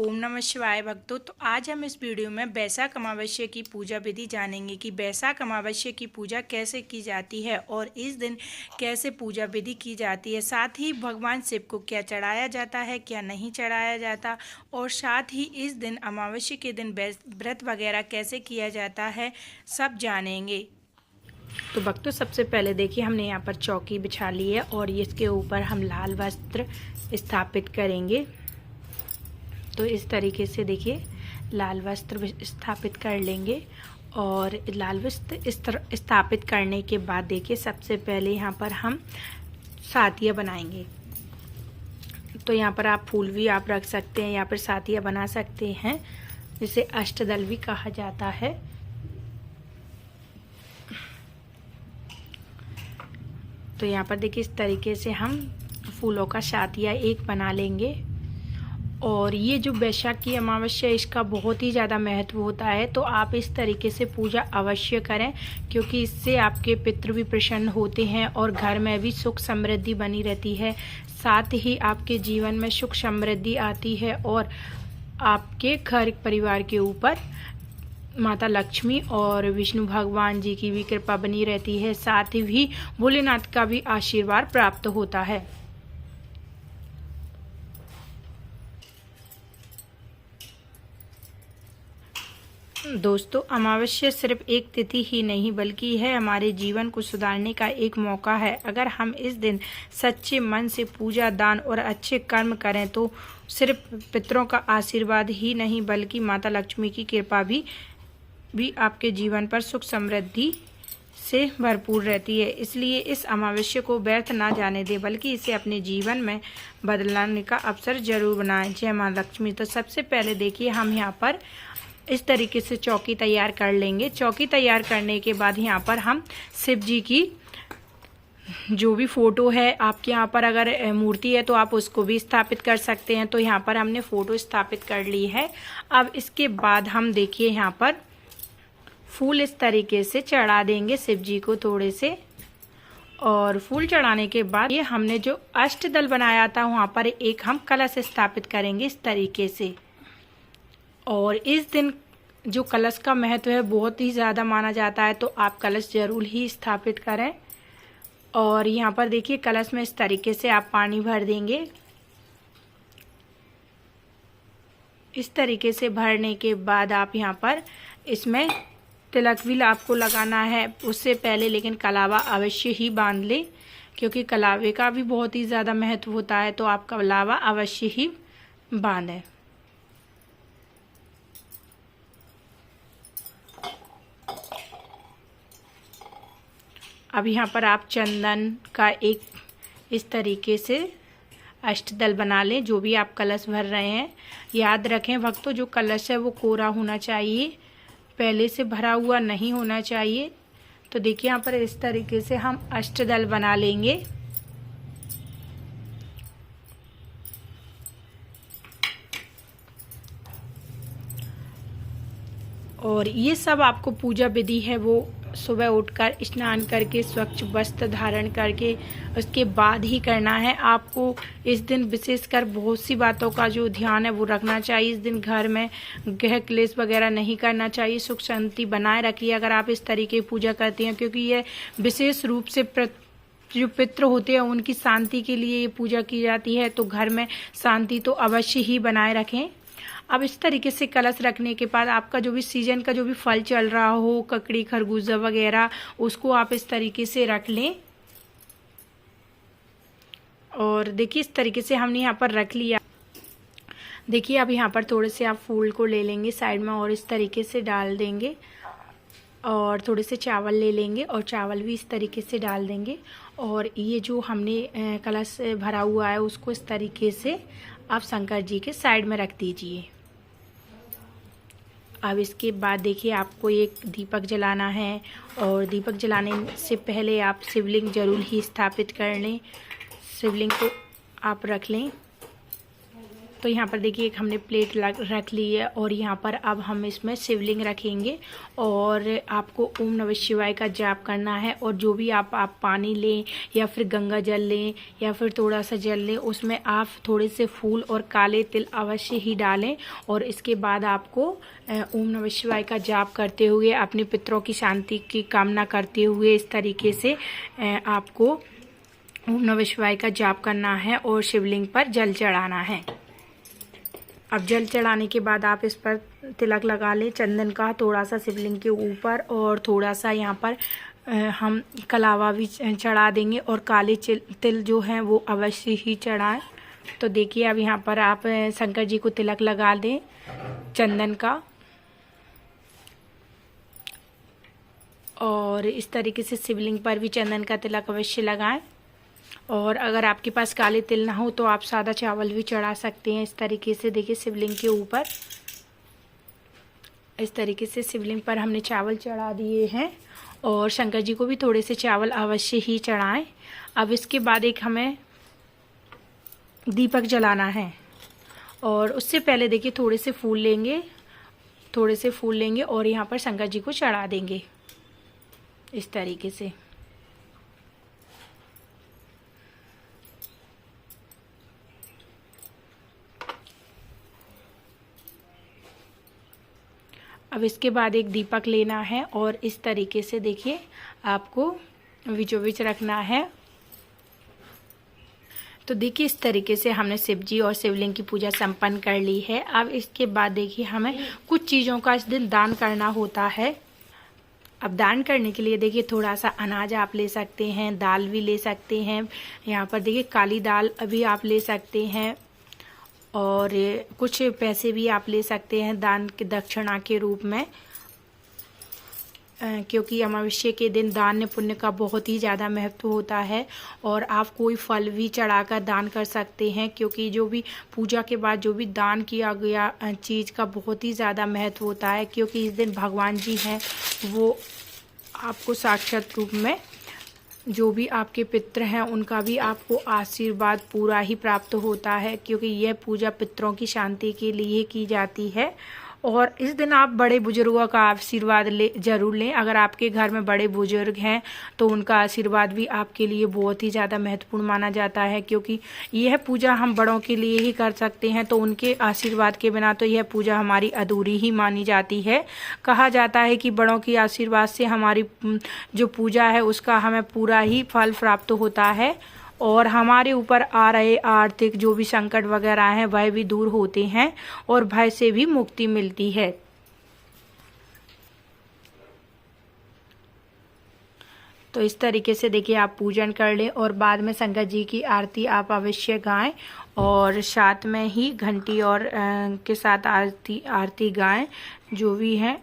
ओम नमः शिवाय भक्तों। तो आज हम इस वीडियो में वैशाख अमावस्या की पूजा विधि जानेंगे कि वैशाख अमावस्या की पूजा कैसे की जाती है और इस दिन कैसे पूजा विधि की जाती है। साथ ही भगवान शिव को क्या चढ़ाया जाता है, क्या नहीं चढ़ाया जाता, और साथ ही इस दिन अमावस्या के दिन व्रत वगैरह कैसे किया जाता है, सब जानेंगे। तो भक्तों, सबसे पहले देखिए हमने यहाँ पर चौकी बिछा ली है और इसके ऊपर हम लाल वस्त्र स्थापित करेंगे। तो इस तरीके से देखिए लाल वस्त्र स्थापित कर लेंगे और लाल वस्त्र स्थापित करने के बाद देखिए सबसे पहले यहाँ पर हम सातिया बनाएंगे। तो यहाँ पर आप फूल भी आप रख सकते हैं, यहाँ पर सातिया बना सकते हैं, जिसे अष्टदल भी कहा जाता है। तो यहाँ पर देखिए इस तरीके से हम फूलों का सातिया एक बना लेंगे। और ये जो वैशाख की अमावस्या, इसका बहुत ही ज़्यादा महत्व होता है। तो आप इस तरीके से पूजा अवश्य करें, क्योंकि इससे आपके पितृ भी प्रसन्न होते हैं और घर में भी सुख समृद्धि बनी रहती है। साथ ही आपके जीवन में सुख समृद्धि आती है और आपके घर परिवार के ऊपर माता लक्ष्मी और विष्णु भगवान जी की भी कृपा बनी रहती है। साथ ही भी भोलेनाथ का भी आशीर्वाद प्राप्त होता है। दोस्तों, अमावस्या सिर्फ एक तिथि ही नहीं बल्कि है हमारे जीवन को सुधारने का एक मौका है। अगर हम इस दिन सच्चे मन से पूजा, दान और अच्छे कर्म करें तो सिर्फ पितरों का आशीर्वाद ही नहीं बल्कि माता लक्ष्मी की कृपा भी आपके जीवन पर सुख समृद्धि से भरपूर रहती है। इसलिए इस अमावस्या को व्यर्थ ना जाने दें, बल्कि इसे अपने जीवन में बदलाने का अवसर जरूर बनाएं। जय माँ लक्ष्मी। तो सबसे पहले देखिए हम यहाँ पर इस तरीके से चौकी तैयार कर लेंगे। चौकी तैयार करने के बाद यहाँ पर हम शिव जी की जो भी फोटो है, आपके यहाँ पर अगर मूर्ति है तो आप उसको भी स्थापित कर सकते हैं। तो यहाँ पर हमने फोटो स्थापित कर ली है। अब इसके बाद हम देखिए यहाँ पर फूल इस तरीके से चढ़ा देंगे शिव जी को थोड़े से। और फूल चढ़ाने के बाद ये हमने जो अष्टदल बनाया था वहाँ पर एक हम कलश स्थापित करेंगे इस तरीके से। और इस दिन जो कलश का महत्व है बहुत ही ज़्यादा माना जाता है, तो आप कलश जरूर ही स्थापित करें। और यहाँ पर देखिए कलश में इस तरीके से आप पानी भर देंगे। इस तरीके से भरने के बाद आप यहाँ पर इसमें तिलक भी आपको लगाना है उससे पहले, लेकिन कलावा अवश्य ही बांध लें, क्योंकि कलावे का भी बहुत ही ज़्यादा महत्व होता है। तो आप कलावा अवश्य ही बांधें। अब यहाँ पर आप चंदन का एक इस तरीके से अष्टदल बना लें, जो भी आप कलश भर रहे हैं। याद रखें भक्तों, जो कलश है वो कोरा होना चाहिए, पहले से भरा हुआ नहीं होना चाहिए। तो देखिए यहाँ पर इस तरीके से हम अष्टदल बना लेंगे। और ये सब आपको पूजा विधि है वो सुबह उठकर स्नान करके स्वच्छ वस्त्र धारण करके उसके बाद ही करना है। आपको इस दिन विशेषकर बहुत सी बातों का जो ध्यान है वो रखना चाहिए। इस दिन घर में गृह क्लेश वगैरह नहीं करना चाहिए। सुख शांति बनाए रखिए अगर आप इस तरीके की पूजा करते हैं, क्योंकि ये विशेष रूप से जो पितृ होते हैं उनकी शांति के लिए ये पूजा की जाती है। तो घर में शांति तो अवश्य ही बनाए रखें। अब इस तरीके से कलश रखने के बाद आपका जो भी सीजन का जो भी फल चल रहा हो, ककड़ी, खरबूजा वगैरह, उसको आप इस तरीके से रख लें। और देखिए इस तरीके से हमने यहाँ पर रख लिया। देखिए अब यहाँ पर थोड़े से आप फूल को ले लेंगे साइड में और इस तरीके से डाल देंगे। और थोड़े से चावल ले लेंगे और चावल भी इस तरीके से डाल देंगे। और ये जो हमने कलश भरा हुआ है उसको इस तरीके से आप शंकर जी के साइड में रख दीजिए। अब इसके बाद देखिए आपको एक दीपक जलाना है, और दीपक जलाने से पहले आप शिवलिंग जरूर ही स्थापित कर लें। शिवलिंग को आप रख लें तो यहाँ पर देखिए एक हमने प्लेट रख ली है और यहाँ पर अब हम इसमें शिवलिंग रखेंगे और आपको ओम नमः शिवाय का जाप करना है। और जो भी आप पानी लें या फिर गंगा जल लें या फिर थोड़ा सा जल लें, उसमें आप थोड़े से फूल और काले तिल अवश्य ही डालें। और इसके बाद आपको ओम नमः शिवाय का जाप करते हुए अपने पितरों की शांति की कामना करते हुए इस तरीके से आपको ओम नमः शिवाय का जाप करना है और शिवलिंग पर जल चढ़ाना है। अब जल चढ़ाने के बाद आप इस पर तिलक लगा लें चंदन का, थोड़ा सा शिवलिंग के ऊपर, और थोड़ा सा यहाँ पर हम कलावा भी चढ़ा देंगे और काले तिल जो हैं वो अवश्य ही चढ़ाएं। तो देखिए अब यहाँ पर आप शंकर जी को तिलक लगा दें चंदन का, और इस तरीके से शिवलिंग पर भी चंदन का तिलक अवश्य लगाएं। और अगर आपके पास काले तिल ना हो तो आप सादा चावल भी चढ़ा सकते हैं। इस तरीके से देखिए शिवलिंग के ऊपर इस तरीके से शिवलिंग पर हमने चावल चढ़ा दिए हैं और शंकर जी को भी थोड़े से चावल अवश्य ही चढ़ाएं। अब इसके बाद एक हमें दीपक जलाना है और उससे पहले देखिए थोड़े से फूल लेंगे और यहाँ पर शंकर जी को चढ़ा देंगे इस तरीके से। अब इसके बाद एक दीपक लेना है और इस तरीके से देखिए आपको बीचों बीच रखना है। तो देखिए इस तरीके से हमने शिव जी और शिवलिंग की पूजा संपन्न कर ली है। अब इसके बाद देखिए हमें कुछ चीज़ों का इस दिन दान करना होता है। अब दान करने के लिए देखिए थोड़ा सा अनाज आप ले सकते हैं, दाल भी ले सकते हैं। यहाँ पर देखिए काली दाल अभी आप ले सकते हैं और कुछ पैसे भी आप ले सकते हैं दान के दक्षिणा के रूप में, क्योंकि अमावस्या के दिन दान पुण्य का बहुत ही ज़्यादा महत्व होता है। और आप कोई फल भी चढ़ाकर दान कर सकते हैं, क्योंकि जो भी पूजा के बाद जो भी दान किया गया चीज़ का बहुत ही ज़्यादा महत्व होता है, क्योंकि इस दिन भगवान जी हैं वो आपको साक्षात रूप में, जो भी आपके पितृ हैं उनका भी आपको आशीर्वाद पूरा ही प्राप्त होता है, क्योंकि यह पूजा पितरों की शांति के लिए की जाती है। और इस दिन आप बड़े बुजुर्गों का आशीर्वाद जरूर लें। अगर आपके घर में बड़े बुजुर्ग हैं तो उनका आशीर्वाद भी आपके लिए बहुत ही ज़्यादा महत्वपूर्ण माना जाता है, क्योंकि यह पूजा हम बड़ों के लिए ही कर सकते हैं। तो उनके आशीर्वाद के बिना तो यह पूजा हमारी अधूरी ही मानी जाती है। कहा जाता है कि बड़ों की आशीर्वाद से हमारी जो पूजा है उसका हमें पूरा ही फल प्राप्त होता है और हमारे ऊपर आ रहे आर्थिक जो भी संकट वगैरह हैं वह भी दूर होते हैं और भय से भी मुक्ति मिलती है। तो इस तरीके से देखिए आप पूजन कर लें और बाद में शंकर जी की आरती आप अवश्य गाएं और साथ में ही घंटी और के साथ आरती गाएं जो भी है।